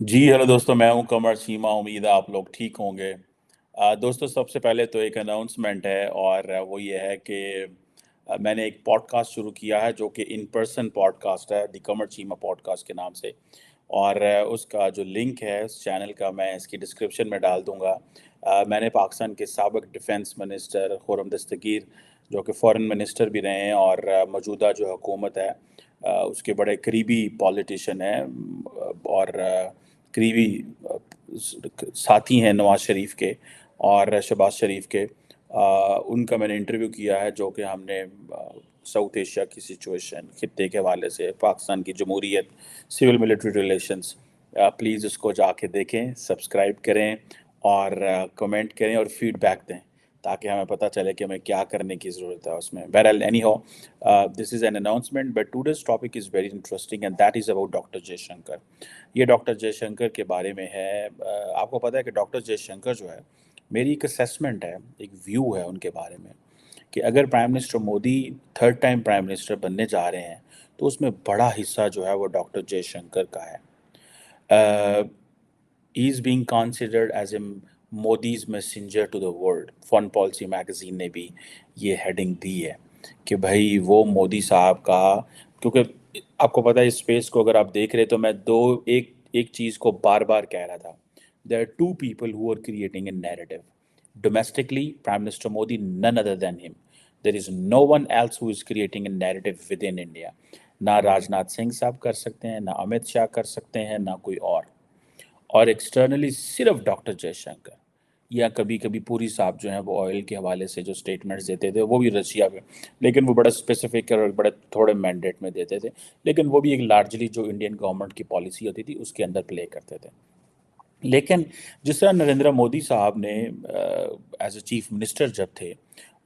जी hello दोस्तों, मैं हूं कमर सीमा। उम्मीद है आप लोग ठीक होंगे। दोस्तों, सबसे पहले तो एक अनाउंसमेंट है और वो ये है कि मैंने एक पॉडकास्ट शुरू किया है जो कि इन पर्सन पॉडकास्ट है, द कमर सीमा पॉडकास्ट के नाम से। और उसका जो लिंक है उस चैनल का मैं इसकी डिस्क्रिप्शन में डाल दूंगा। मैंने पाकिस्तान के साबिक डिफेंस मिनिस्टर खुर्रम दस्तगीर, जो कि फॉरेन मिनिस्टर भी रहे हैं और मौजूदा जो हुकूमत है उसके बड़े करीबी पॉलिटिशियन हैं, और करीबी साथी हैं नवाज शरीफ के और शहबाज शरीफ के। उनका मैंने इंटरव्यू किया है, जो कि हमने साउथ एशिया की सिचुएशन, खित्ते के हवाले से, पाकिस्तान की जमहूरियत, सिविल मिलिट्री रिलेशंस। प्लीज़ उसको जाके देखें, सब्सक्राइब करें और कमेंट करें और फीडबैक दें, ताकि हमें पता चले कि हमें क्या करने की ज़रूरत है उसमें। बहरहाल, एनी हो, this is an announcement, but today's topic is very interesting and that is about doctor Jaishankar. ये डॉक्टर जयशंकर के बारे में है। आपको पता है कि डॉक्टर जयशंकर जो है, मेरी एक असेसमेंट है, एक व्यू है उनके बारे में, कि अगर prime minister Modi third time prime minister बनने जा रहे हैं तो उसमें बड़ा हिस्सा जो है वो डॉक्टर जयशंकर का है। He is being considered as a Modi's messenger to the world. Foreign policy magazine ने भी ये हेडिंग दी है कि भाई वो मोदी साहब का, क्योंकि आपको पता है इस स्पेस को अगर आप देख रहे तो मैं दो एक एक चीज़ को बार बार कह रहा था। There are two people who are creating a narrative domestically, Prime Minister Modi, none other than him. There is no one else who is creating a narrative within India. ना राजनाथ सिंह साहब कर सकते हैं, ना अमित शाह कर सकते हैं, ना कोई और एक्सटर्नली सिर्फ डॉक्टर जयशंकर या कभी कभी पूरी साहब जो हैं वो ऑयल के हवाले से जो स्टेटमेंट्स देते थे वो भी रशिया में, लेकिन वो बड़ा स्पेसिफिक और बड़े थोड़े मैंडेट में देते थे। लेकिन वो भी एक लार्जली जो इंडियन गवर्नमेंट की पॉलिसी होती थी उसके अंदर प्ले करते थे। लेकिन जिस तरह नरेंद्र मोदी साहब ने एज ए चीफ मिनिस्टर जब थे,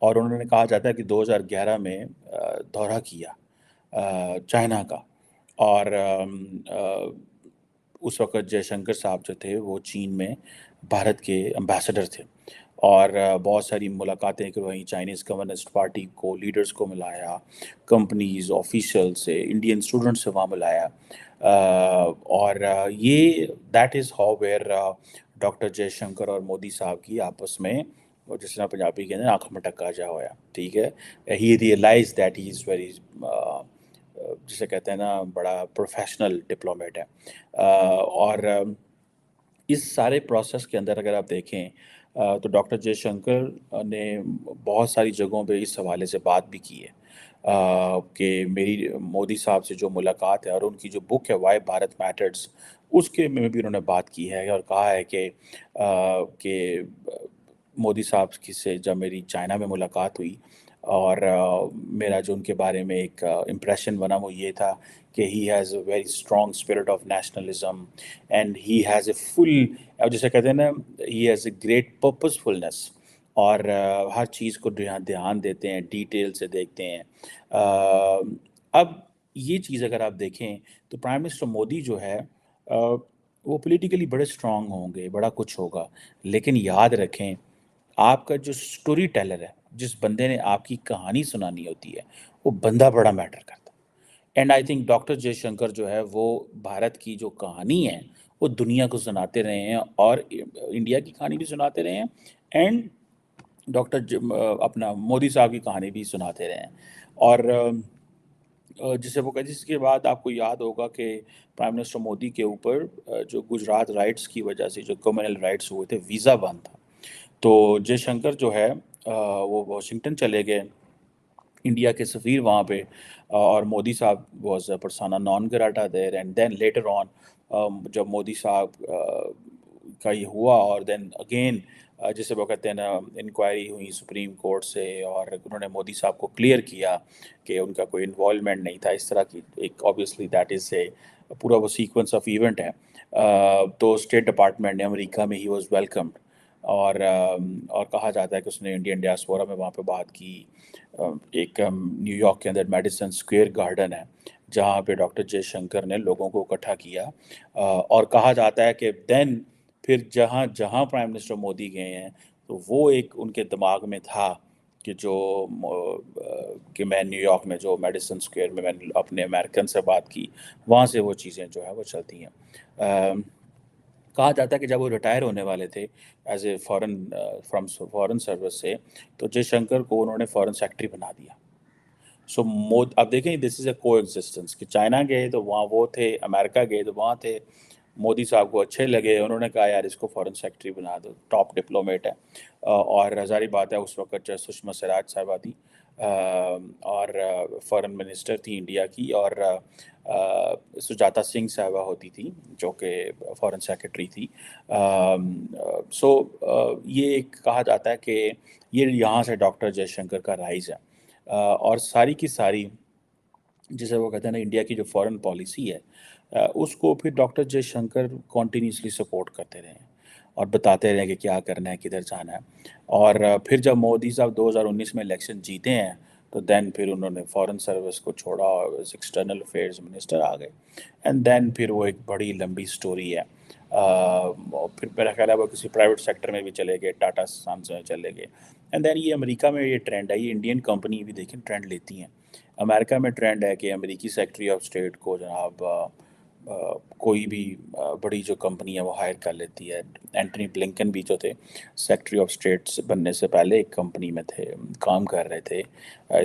और उन्होंने कहा जाता है कि 2011 में दौरा किया चाइना का, और उस वक्त जयशंकर साहब जो थे वो चीन में भारत के एम्बेसडर थे, और बहुत सारी मुलाकातें करवाई, चाइनीज़ कम्युनिस्ट पार्टी को लीडर्स को मिलाया, कंपनीज ऑफिशियल से, इंडियन स्टूडेंट्स से वहाँ मिलाया। और ये that is how where doctor Jaishankar और मोदी साहब की आपस में, और जिस तरह पंजाबी कहते हैं, आँख में टक्का जा होया। ठीक है, he realize that he is very, जिसे कहते हैं ना, बड़ा प्रोफेशनल डिप्लोमेट है। और इस सारे प्रोसेस के अंदर अगर आप देखें तो डॉक्टर जयशंकर ने बहुत सारी जगहों पे इस हवाले से बात भी की है कि मेरी मोदी साहब से जो मुलाकात है, और उनकी जो बुक है वाई भारत मैटर्स, उसके में भी उन्होंने बात की है और कहा है कि मोदी साहब की से जब मेरी चाइना में मुलाकात हुई, और मेरा जो उनके बारे में एक इम्प्रेशन बना वो ये था कि he has a very strong spirit of nationalism, and he has a full, अब जैसे कहते हैं ना, he has a great purposefulness, और हर चीज़ को ध्यान ध्यान देते हैं, डिटेल से देखते हैं। अब ये चीज़ अगर आप देखें तो प्राइम मिनिस्टर मोदी जो है, वो पॉलिटिकली बड़े स्ट्रांग होंगे, बड़ा कुछ होगा, लेकिन याद रखें, आपका जो स्टोरी टेलर है, जिस बंदे ने आपकी कहानी सुनानी होती है, वो बंदा बड़ा मैटर करता है। And I think doctor Jaishankar जो है वो भारत की जो कहानी है वो दुनिया को सुनाते रहे हैं, और इंडिया की कहानी भी सुनाते रहे हैं, एंड अपना मोदी साहब की कहानी भी सुनाते रहे हैं। और जिसे वो कहते, जिसके बाद आपको याद होगा कि प्राइम मिनिस्टर मोदी के ऊपर जो गुजरात राइट्स की वजह से जो कम्युनल राइट्स हुए थे, वीज़ा बंद था। तो जयशंकर जो है वो वॉशिंगटन चले गए, इंडिया के सफ़ीर वहाँ पे, और मोदी साहब was persona non grata there, and then later on जब मोदी साहब का ये हुआ, और देन अगेन जैसे वो कहते हैं ना, इंक्वायरी हुई सुप्रीम कोर्ट से, और उन्होंने मोदी साहब को क्लियर किया कि उनका कोई इन्वॉल्वमेंट नहीं था इस तरह की एक, ऑब्वियसली दैट इज़ ए पूरा वो सीक्वेंस ऑफ इवेंट है। तो स्टेट डिपार्टमेंट ने अमेरिका में ही वाज वेलकम्ड, और कहा जाता है कि उसने इंडियन डियास्पोरा में वहाँ पे बात की। एक न्यूयॉर्क के अंदर मेडिसन स्क्वायर गार्डन है, जहाँ पे डॉक्टर जयशंकर ने लोगों को इकट्ठा किया, और कहा जाता है कि देन फिर जहाँ जहाँ प्राइम मिनिस्टर मोदी गए हैं, तो वो एक उनके दिमाग में था कि कि मैं न्यूयॉर्क में जो मेडिसन स्क्वायर में मैंने अपने अमेरिकन से बात की, वहाँ से वो चीज़ें जो है वो चलती हैं। कहा जाता है कि जब वो रिटायर होने वाले थे as a foreign from foreign service से, तो जयशंकर को उन्होंने फॉरेन सेक्रेटरी बना दिया। सो मोद अब देखें, दिस इज़ अ को एग्जिस्टेंस कि चाइना गए तो वहाँ वो थे, अमेरिका गए तो वहाँ थे, मोदी साहब को अच्छे लगे, उन्होंने कहा यार इसको फॉरेन सेक्रेटरी बना दो, टॉप डिप्लोमेट है। और ज़ाहिर बात है उस वक्त जो सुषमा स्वराज साहबा थी, और फॉरेन मिनिस्टर थी इंडिया की, और सुजाता सिंह साहबा होती थी जो कि फॉरेन सेक्रेटरी थी। सो ये एक कहा जाता है कि ये यहाँ से डॉक्टर जयशंकर का राइज है। और सारी की सारी जैसे वो कहते हैं ना, इंडिया की जो फॉरेन पॉलिसी है, उसको फिर डॉक्टर जयशंकर कॉन्टीन्यूसली सपोर्ट करते रहे हैं और बताते रहे कि क्या करना है, किधर जाना है। और फिर जब मोदी साहब 2019 में इलेक्शन जीते हैं, तो देन फिर उन्होंने फॉरेन सर्विस को छोड़ा और एक्सटर्नल अफेयर्स मिनिस्टर आ गए। एंड देन फिर वो एक बड़ी लंबी स्टोरी है। और फिर मेरा ख्याल है वो किसी प्राइवेट सेक्टर में भी चले गए, टाटा सन्स में चले गए। एंड देन ये अमेरिका में ये ट्रेंड है, ये इंडियन कंपनी भी देखें ट्रेंड लेती हैं। अमेरिका में ट्रेंड है कि अमेरिकी सेक्रेटरी ऑफ स्टेट को जनाब कोई भी बड़ी जो कंपनी है वो हायर कर लेती है। एंटनी ब्लिंकन भी जो थे सेक्रेटरी ऑफ स्टेट बनने से पहले एक कंपनी में थे, काम कर रहे थे।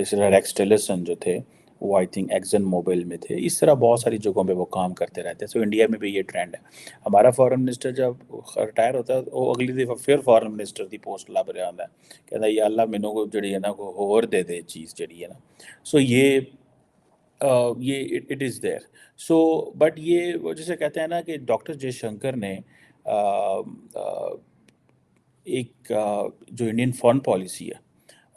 इस तरह रेक्स टिलरसन जो थे वो आई थिंक एक्सन मोबाइल में थे। इस तरह बहुत सारी जगहों पे वो काम करते रहते हैं। सो इंडिया में भी ये ट्रेंड है। हमारा फॉरेन मिनिस्टर जब रिटायर होता है वो अगली दफ़ा फिर फॉरेन मिनिस्टर की पोस्ट ला रहा है, कहता है या अल्लाह मैनू को जी है ना को होर दे दे चीज़ जी है ना। सो ये it is there. So but ये वो जैसे कहते हैं ना कि डॉक्टर जयशंकर ने एक जो इंडियन फॉरेन पॉलिसी है,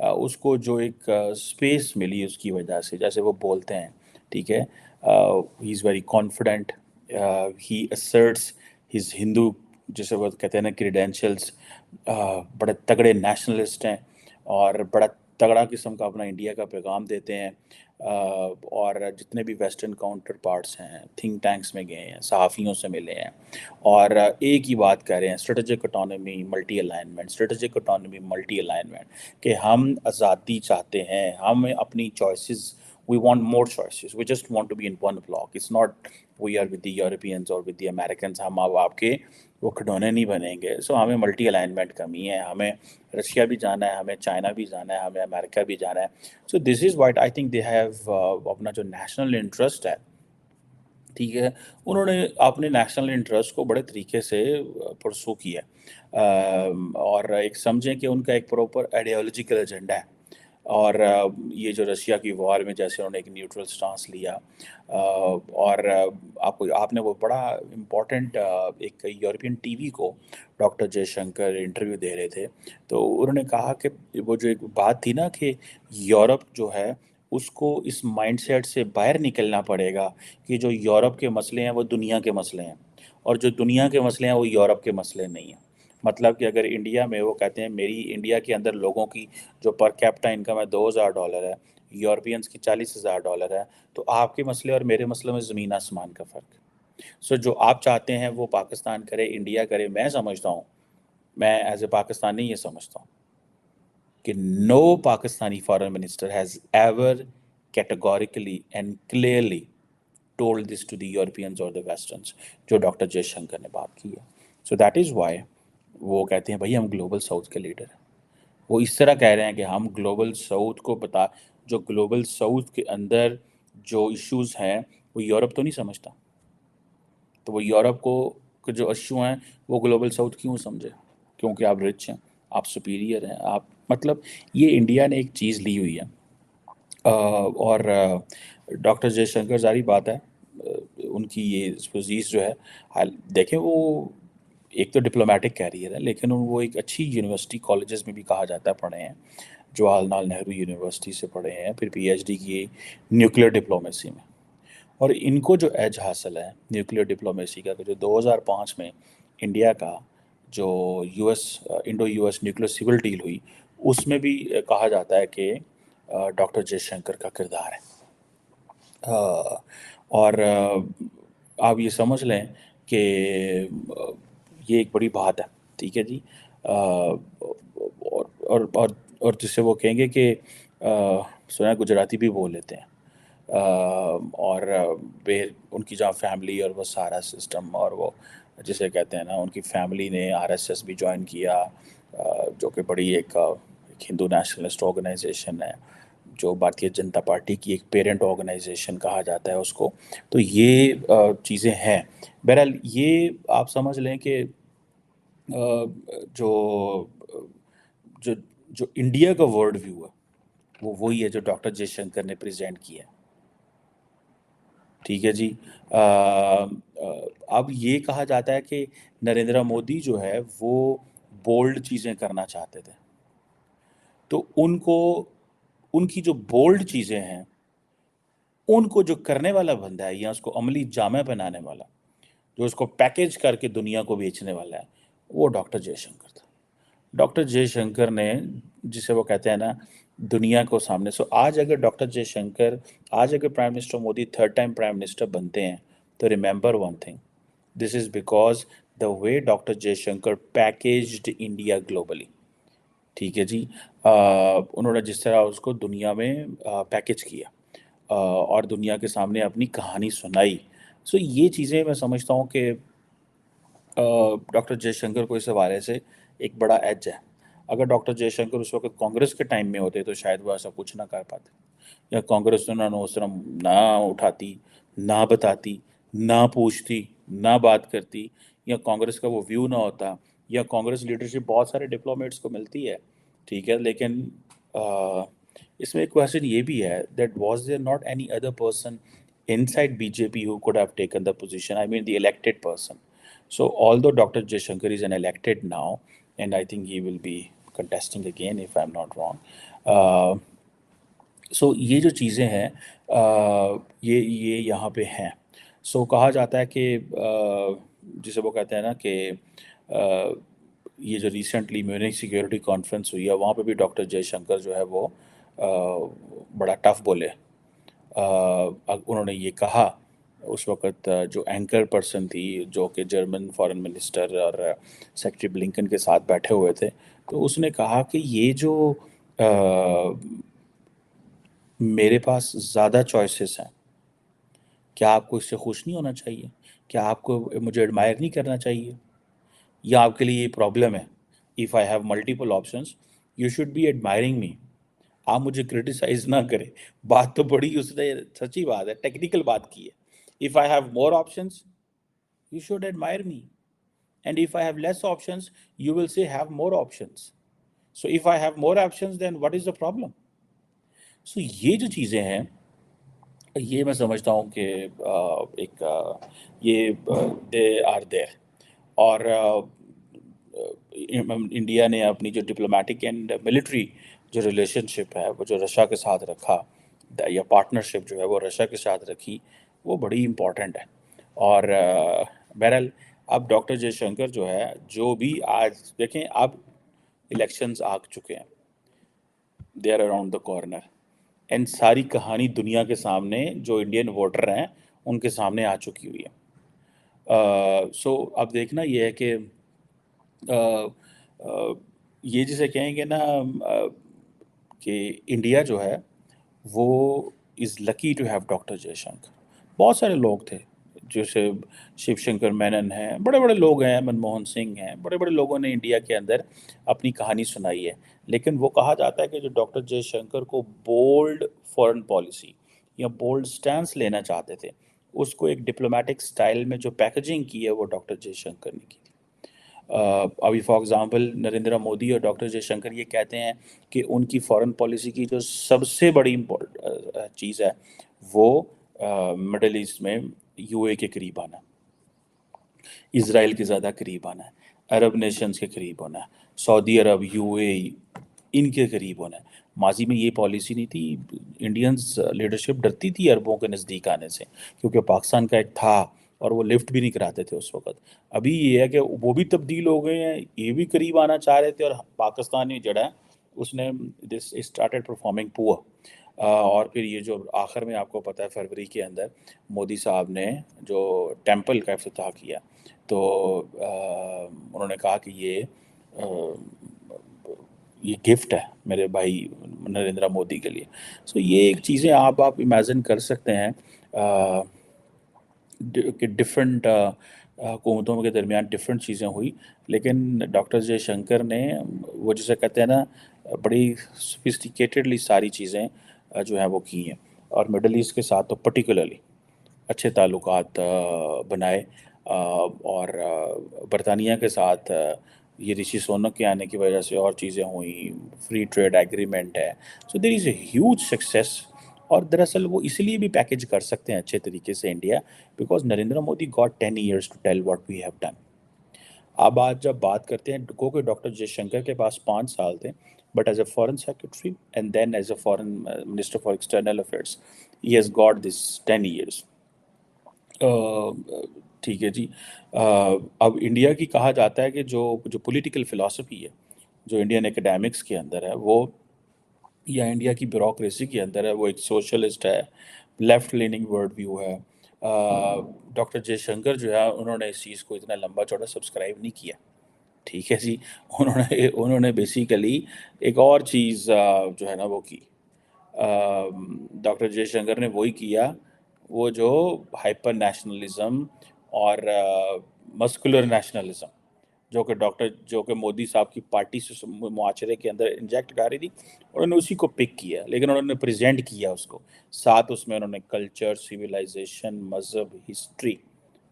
उसको जो एक स्पेस मिली उसकी वजह से, जैसे वो बोलते हैं, ठीक है, he is very confident, he assets his Hindu, जैसे वो कहते हैं ना क्रीडेंशियल्स, बड़े तगड़े नेशनलिस्ट हैं और बड़ा तगड़ा किस्म का अपना इंडिया का पैगाम देते हैं। और जितने भी वेस्टर्न काउंटर पार्ट्स हैं, थिंक टैंक्स में गए हैं, सहाफ़ियों से मिले हैं और एक ही बात कह रहे हैं, strategic autonomy multi alignment, strategic autonomy multi alignment, कि हम आज़ादी चाहते हैं, हमें अपनी choices, we want more choices, we just want to be in one block, it's not we are with the Europeans or with the Americans, हम अब आपके वो खिलौने नहीं बनेंगे। सो हमें मल्टी अलाइनमेंट कमी है, हमें रशिया भी जाना है, हमें चाइना भी जाना है, हमें अमेरिका भी जाना है। So this is white I think they have अपना जो नेशनल इंटरेस्ट है, ठीक है, उन्होंने अपने नेशनल इंटरेस्ट को बड़े तरीके से परसू किया। और एक समझें कि उनका एक प्रॉपर आइडियोलॉजिकल एजेंडा है। और ये जो रशिया की वॉर में जैसे उन्होंने एक न्यूट्रल स्टांस लिया, और आपको आपने वो बड़ा इम्पोर्टेंट एक यूरोपियन टीवी को डॉक्टर जयशंकर इंटरव्यू दे रहे थे, तो उन्होंने कहा कि वो जो एक बात थी ना कि यूरोप जो है उसको इस माइंडसेट से बाहर निकलना पड़ेगा कि जो यूरोप के मसले हैं वो दुनिया के मसले हैं, और जो दुनिया के मसले हैं वो यूरोप के मसले नहीं हैं। मतलब कि अगर इंडिया में वो कहते हैं मेरी इंडिया के अंदर लोगों की जो पर कैपिटा इनकम है $2000 है, यूरोपियंस की $40,000 है, तो आपके मसले और मेरे मसलों में ज़मीन आसमान का फ़र्क। सो जो आप चाहते हैं वो पाकिस्तान करे, इंडिया करे, मैं समझता हूँ, मैं एज ए पाकिस्तानी ये समझता हूँ कि no Pakistani foreign minister has ever categorically and clearly told this to the Europeans और द वेस्टर्न्स, जो डॉक्टर जयशंकर ने बात की है। सो दैट इज़ वाई वो कहते हैं भाई हम ग्लोबल साउथ के लीडर हैं। वो इस तरह कह रहे हैं कि हम ग्लोबल साउथ को बता, जो ग्लोबल साउथ के अंदर जो इश्यूज़ हैं वो यूरोप तो नहीं समझता, तो वो यूरोप को के जो इशू हैं वो ग्लोबल साउथ क्यों समझे? क्योंकि आप रिच हैं, आप सुपीरियर हैं, आप मतलब ये इंडिया ने एक चीज़ ली हुई है। और डॉक्टर जयशंकर ज़ाहिर बात है, उनकी ये पोजीज जो है, हाल देखें वो एक तो डिप्लोमेटिक कैरियर है, लेकिन वो एक अच्छी यूनिवर्सिटी कॉलेजेस में भी कहा जाता है पढ़े हैं, जवाहरलाल नेहरू यूनिवर्सिटी से पढ़े हैं, फिर पीएचडी की न्यूक्लियर डिप्लोमेसी में। और इनको जो एज हासिल है न्यूक्लियर डिप्लोमेसी का, तो जो 2005 में इंडिया का जो US Indo US nuclear civil deal हुई, उसमें भी कहा जाता है कि डॉक्टर जयशंकर का किरदार है। और आप ये समझ लें कि ये एक बड़ी बात है, ठीक है जी। और जिससे वो कहेंगे कि सुना है गुजराती भी बोल लेते हैं, اور ان کی جہاں فیملی اور وہ سارا سسٹم، اور وہ جسے کہتے ہیں نا، ان کی فیملی نے RSS بھی جوائن کیا، جو کہ بڑی ایک ہندو نیشنلسٹ آرگنائزیشن ہے، جو بھارتیہ جنتا پارٹی کی ایک پیرنٹ آرگنائزیشن کہا جاتا ہے اس کو. تو یہ چیزیں ہیں. بہرحال یہ آپ سمجھ لیں کہ جو جو جو انڈیا کا ورلڈ ویو ہے وہ وہی ہے جو ڈاکٹر جے شنکر نے پریزنٹ کیا ہے. ٹھیک ہے جی. اب یہ کہا جاتا ہے کہ نریندر مودی جو ہے وہ بولڈ چیزیں کرنا چاہتے تھے، تو ان کی جو بولڈ چیزیں ہیں ان کو جو کرنے والا بندہ ہے، یا اس کو عملی جامع بنانے والا، جو اس کو پیکیج کر کے دنیا کو بیچنے والا ہے، وہ ڈاکٹر جے شنکر تھا. ڈاکٹر جے شنکر نے، جسے وہ کہتے ہیں نا، دنیا کو سامنے. آج اگر ڈاکٹر جے شنکر، آج اگر prime minister Modi third time prime minister بنتے ہیں، تو remember one thing, this is because the way doctor J Shankar packaged India globally. ٹھیک ہے جی. انہوں نے جس طرح اس کو دنیا میں پیکیج کیا اور دنیا کے سامنے اپنی کہانی سنائی. یہ چیزیں میں سمجھتا ہوں کہ ڈاکٹر جے شنکر کو اس حوالے سے ایک بڑا ایج ہے. اگر ڈاکٹر جے شنکر اس وقت کانگریس کے ٹائم میں ہوتے تو شاید وہ ایسا کچھ نہ کر پاتے، یا کانگریس انہوں نے اس طرح نہ اٹھاتی، نہ بتاتی، نہ پوچھتی، نہ بات کرتی، یا کانگریس کا وہ ویو نہ ہوتا، یا کانگریس لیڈرشپ بہت سارے ڈپلومیٹس کو ملتی ہے. ٹھیک ہے، لیکن اس میں ایک کویشچن یہ بھی ہے that was there not any other person inside BJP who could have taken the position, I mean the elected person. So although Dr. Jaishankar is an elected now, and I think he will be contesting again if I'm not wrong. یہ جو چیزیں ہیں یہ یہاں پہ ہیں. کہا جاتا ہے کہ جسے وہ کہتے ہیں نا کہ یہ جو ریسنٹلی میونک سیکیورٹی کانفرنس ہوئی ہے، وہاں پہ بھی ڈاکٹر جے شنکر جو ہے وہ بڑا ٹف بولے. انہوں نے یہ کہا اس وقت، جو اینکر پرسن تھی، جو کہ جرمن فارن منسٹر اور سیکرٹری بلنکن کے ساتھ بیٹھے ہوئے تھے، تو اس نے کہا کہ یہ جو میرے پاس زیادہ چوائسیز ہیں، کیا آپ کو اس سے خوش نہیں ہونا چاہیے؟ کیا آپ کو مجھے ایڈمائر نہیں کرنا چاہیے؟ یا آپ کے لیے یہ پرابلم ہے؟ If I have multiple options you should be admiring me. آپ مجھے کرٹیسائز نہ کریں. بات تو بڑی اس نے سچی بات ہے، ٹیکنیکل بات کی ہے. If I have more options you should admire me, and if I have less options you will say have more options. So if I have more options then what is the problem? یہ جو چیزیں ہیں، یہ میں سمجھتا ہوں کہ ایک یہ دے آر دیر. اور انڈیا نے اپنی جو ڈپلومیٹک اینڈ ملٹری جو ریلیشن شپ ہے، وہ جو رشیا کے ساتھ رکھا، یا پارٹنرشپ جو ہے وہ رشیا کے ساتھ رکھی، وہ بڑی امپورٹنٹ ہے. اور بہرحال اب ڈاکٹر جے شنکر جو ہے، جو بھی آج دیکھیں، اب الیکشنز آ چکے ہیں، they are around the corner, and ساری کہانی دنیا کے سامنے، جو انڈین ووٹر ہیں ان کے سامنے آ چکی ہوئی ہے. اب دیکھنا یہ ہے کہ یہ جسے کہیں گے نا کہ انڈیا جو ہے وہ از lucky to have doctor J Shankar. بہت سارے لوگ تھے، جیسے شیو شنکر مینن ہیں، بڑے بڑے لوگ ہیں، منموہن سنگھ ہیں، بڑے بڑے لوگوں نے انڈیا کے اندر اپنی کہانی سنائی ہے. لیکن وہ کہا جاتا ہے کہ جو ڈاکٹر جے شنکر کو بولڈ فورن پالیسی یا بولڈ سٹینس لینا چاہتے تھے، اس کو ایک ڈپلومیٹک سٹائل میں جو پیکجنگ کی ہے وہ ڈاکٹر جے شنکر نے کی تھی. ابھی فار ایگزامپل نریندر مودی اور ڈاکٹر جے شنکر یہ کہتے ہیں کہ ان کی فارن پالیسی کی جو سب سے بڑی چیز ہے وہ مڈل ایسٹ میں UAE کے قریب آنا، اسرائیل کے زیادہ قریب آنا ہے، عرب نیشنز کے قریب ہونا ہے، سعودی عرب، UAE، ان کے قریب ہونا ہے. ماضی میں یہ پالیسی نہیں تھی. انڈینز لیڈرشپ ڈرتی تھی عربوں کے نزدیک آنے سے، کیونکہ پاکستان کا ایک تھا اور وہ لفٹ بھی نہیں کراتے تھے اس وقت. ابھی یہ ہے کہ وہ بھی تبدیل ہو گئے ہیں، یہ بھی قریب آنا چاہ رہے تھے، اور پاکستانی جڑا ہے اس نے دس اسٹارٹیڈ پرفارمنگ پور. اور پھر یہ جو آخر میں آپ کو پتہ ہے فروری کے اندر مودی صاحب نے جو ٹیمپل کا افتتاح کیا، تو انہوں نے کہا کہ ये गिफ्ट है मेरे भाई नरेंद्र मोदी के लिए। सो ये एक चीज़ें आप इमेजिन कर सकते हैं कि डिफरेंट हुकूमतों के दरमियान डिफरेंट चीज़ें हुई, लेकिन डॉक्टर जयशंकर ने वो जिसे कहते हैं ना बड़ी सोफिस्टिकेटेडली सारी चीज़ें जो हैं वो की हैं, और मिडल ईस्ट के साथ तो पर्टिकुलरली अच्छे ताल्लुकात बनाए, और बरतानिया के साथ ये ऋषि सोनक के आने की वजह से और चीज़ें हुई, फ्री ट्रेड एग्रीमेंट है। So there is a huge success, और दरअसल वो इसलिए भी पैकेज कर सकते हैं अच्छे तरीके से India, because Narendra Modi got 10 years to tell what we have done. अब आज जब बात करते हैं कि डॉक्टर जयशंकर के पास 5 साल थे, but as a foreign secretary and then as a foreign minister for external affairs he has got this 10 years। ठीक है जी। अब इंडिया की कहा जाता है कि जो जो पॉलिटिकल फ़िलॉसफी है, जो इंडियन एकेडमिक्स के अंदर है, वो या इंडिया की ब्यूरोक्रेसी के अंदर है, वो एक सोशलिस्ट है, लेफ्ट लीनिंग वर्ल्ड व्यू है। डॉक्टर जयशंकर जो है उन्होंने इस चीज़ को इतना लंबा चौड़ा सब्सक्राइब नहीं किया। ठीक है जी। उन्होंने उन्होंने बेसिकली एक और चीज़ जो है ना वो की। डॉक्टर जयशंकर ने वही किया, वो जो हाइपर नेशनलिज्म और मस्कुलर नेशनलिज्म जो कि मोदी साहब की पार्टी से मुआशरे के अंदर इंजेक्ट कर रही थी, उन्होंने उसी को पिक किया, लेकिन उन्होंने प्रेजेंट किया उसको, साथ उसमें उन्होंने कल्चर, सिविलाइजेशन, मज़हब, हिस्ट्री,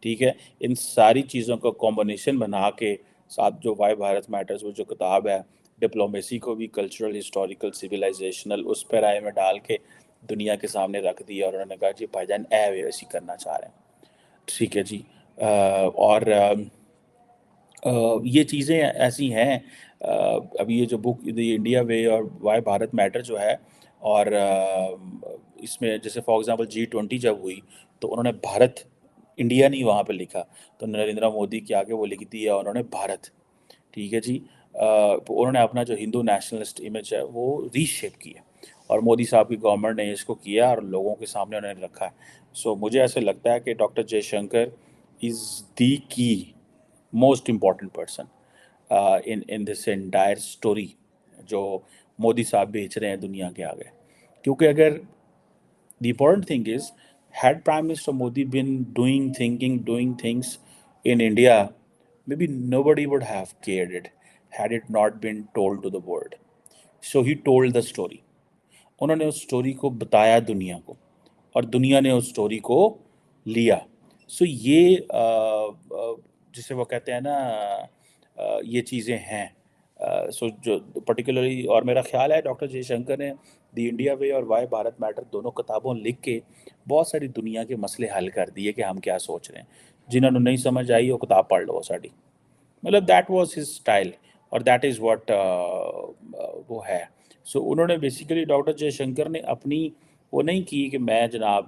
ठीक है, इन सारी चीज़ों का कॉम्बिनेशन बना के साथ जो वाई भारत मैटर्स वो जो किताब है, डिप्लोमेसी को भी कल्चरल, हिस्टोरिकल, सिविलाइजेशनल उस पैराए में डाल के दुनिया के सामने रख दिया, और उन्होंने कहा जी भाईजान ऐसी करना चाह रहे हैं। ठीक है जी। और ये चीज़ें ऐसी हैं। अभी ये जो बुक द इंडिया वे और वाई भारत मैटर जो है, और इसमें जैसे फॉर एग्जांपल G20 जब हुई, तो उन्होंने भारत, इंडिया नहीं वहाँ पे लिखा, तो नरेंद्र मोदी के आगे वो लिख दिया उन्होंने भारत। ठीक है जी। तो उन्होंने अपना जो हिंदू नेशनलिस्ट इमेज है वो रीशेप किया, और मोदी साहब की गवर्नमेंट ने इसको किया और लोगों के सामने उन्होंने रखा है। सो मुझे ऐसे लगता है कि डॉक्टर जयशंकर इज़ दी की most important person in this entire story जो मोदी साहब बेच रहे हैं दुनिया के आगे। क्योंकि अगर the important thing is, had Prime Minister Modi been doing things in India, maybe nobody would have cared it had it not been told to the world. So he told the story. उन्होंने उस story को बताया दुनिया को, और दुनिया ने उस स्टोरी को लिया। सो ये जिसे वो कहते हैं ना ये चीज़ें हैं। सो जो पर्टिकुलरली, और मेरा ख्याल है डॉक्टर जयशंकर ने द इंडिया वे और वाई भारत मैटर दोनों किताबों लिख के बहुत सारी दुनिया के मसले हल कर दिए कि हम क्या सोच रहे हैं। जिन्होंने नहीं समझ आई वो किताब पढ़ लो साड़ी, मतलब दैट वाज हिज स्टाइल, और दैट इज़ व्हाट वो है। सो उन्होंने बेसिकली, डॉक्टर जयशंकर ने अपनी वो नहीं की कि मैं जनाब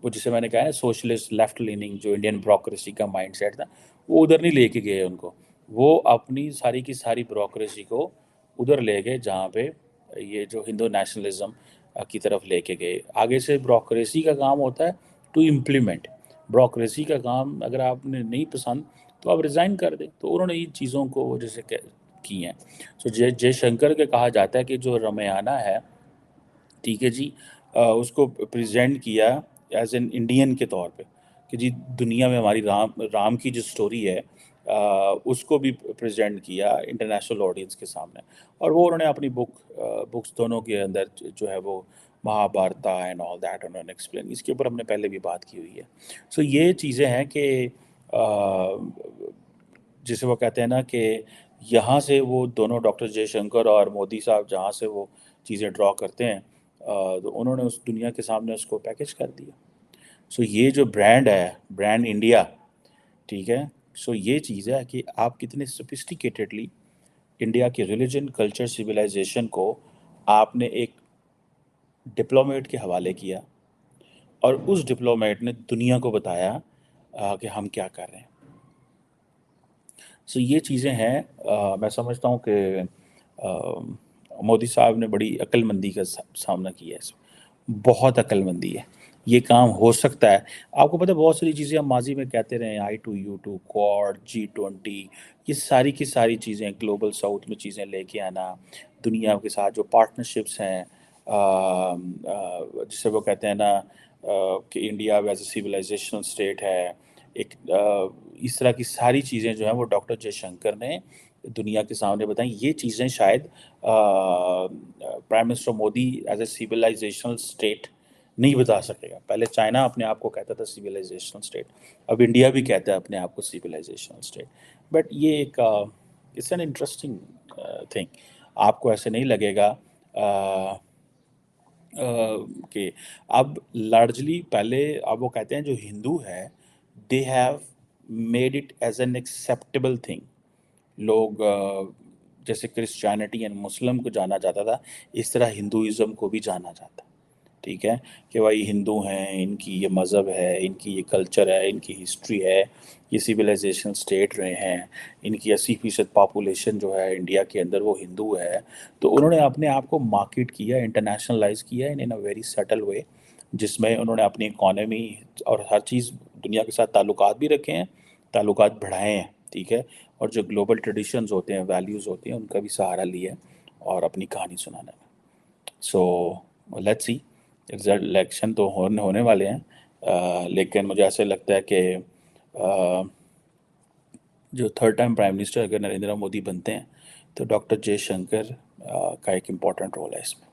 वो जिसे मैंने कहा है सोशलिस्ट लेफ्ट लीनिंग जो इंडियन ब्यूरोक्रेसी का माइंडसेट था, वो उधर नहीं लेके गए उनको। वो अपनी सारी की सारी ब्यूरोक्रेसी को उधर ले गए जहाँ पे ये जो हिंदू नेशनलिज्म की तरफ लेके गए। आगे से ब्यूरोक्रेसी का काम होता है टू इम्प्लीमेंट। ब्यूरोक्रेसी का काम अगर आपने नहीं पसंद तो आप रिज़ाइन कर दें। तो उन्होंने इन चीज़ों को जैसे की हैं। सो जयशंकर के कहा जाता है कि जो रामायण है, ठीक है जी, उसको प्रेजेंट किया एज एन इंडियन के तौर पे कि जी दुनिया में हमारी राम राम की जो स्टोरी है उसको भी प्रेजेंट किया इंटरनेशनल ऑडियंस के सामने। और वो उन्होंने अपनी बुक्स दोनों के अंदर जो है वो महाभारता एंड ऑल दैट उन्होंने एक्सप्लेन, इसके ऊपर हमने पहले भी बात की हुई है। सो ये चीज़ें हैं कि जिसे वो कहते हैं ना कि यहाँ से वो दोनों डॉक्टर जयशंकर और मोदी साहब जहाँ से वो चीज़ें ड्रॉ करते हैं, तो उन्होंने उस दुनिया के सामने उसको पैकेज कर दिया। सो ये जो ब्रांड है, ब्रांड इंडिया, ठीक है, सो ये चीज़ है कि आप कितने सोफिस्टिकेटेडली इंडिया के रिलीजन, कल्चर, सिविलाइजेशन को आपने एक डिप्लोमेट के हवाले किया, और उस डिप्लोमेट ने दुनिया को बताया कि हम क्या कर रहे हैं। सो ये चीज़ें हैं। मैं समझता हूँ कि मोदी साहब ने बड़ी अक्लमंदी का सामना किया है इसमें, बहुत अक्लमंदी है। یہ کام ہو سکتا ہے۔ آپ کو پتہ ہے بہت ساری چیزیں ہم ماضی میں کہتے رہے ہیں، I2U2 کوڈ G20، یہ ساری کی ساری چیزیں گلوبل ساؤتھ میں چیزیں لے کے آنا، دنیا کے ساتھ جو پارٹنرشپس ہیں، جسے وہ کہتے ہیں نا کہ India as a civilizational state ہے، ایک اس طرح کی ساری چیزیں جو ہیں وہ ڈاکٹر جے شنکر نے دنیا کے سامنے بتائیں۔ یہ چیزیں شاید prime minister Modi as a civilizational state نہیں بتا سکے گا۔ پہلے چائنا اپنے آپ کو کہتا تھا سیولائزیشنل اسٹیٹ، اب انڈیا بھی کہتا ہے اپنے آپ کو سیولائزیشنل اسٹیٹ۔ بٹ یہ ایک اٹس این انٹرسٹنگ تھنگ۔ آپ کو ایسے نہیں لگے گا کہ اب لارجلی پہلے اب وہ کہتے ہیں جو ہندو ہے they have made it as an acceptable thing. لوگ جیسے کرسچینٹی اینڈ مسلم کو جانا جاتا تھا، اس طرح ہندوازم کو بھی جانا جاتا ہے، ٹھیک ہے، کہ بھائی ہندو ہیں، ان کی یہ مذہب ہے، ان کی یہ کلچر ہے، ان کی ہسٹری ہے، یہ سیولائزیشن اسٹیٹ رہے ہیں، ان کی 80% پاپولیشن جو ہے انڈیا کے اندر وہ ہندو ہے۔ تو انہوں نے اپنے آپ کو مارکیٹ کیا، انٹرنیشنلائز کیا ان اے ویری سٹل وے، جس میں انہوں نے اپنی اکانومی اور ہر چیز دنیا کے ساتھ تعلقات بھی رکھے ہیں، تعلقات بڑھائے ہیں، ٹھیک ہے، اور جو گلوبل ٹریڈیشنز ہوتے ہیں، ویلیوز ہوتے ہیں، ان کا بھی سہارا لیا اور اپنی کہانی سنانے میں۔ So let's see, result election تو ہونے والے ہیں، لیکن مجھے ایسے لگتا ہے کہ جو تھرڈ ٹائم پرائم منسٹر اگر نریندر مودی بنتے ہیں تو ڈاکٹر جے شنکر کا ایک امپورٹنٹ رول ہے اس میں۔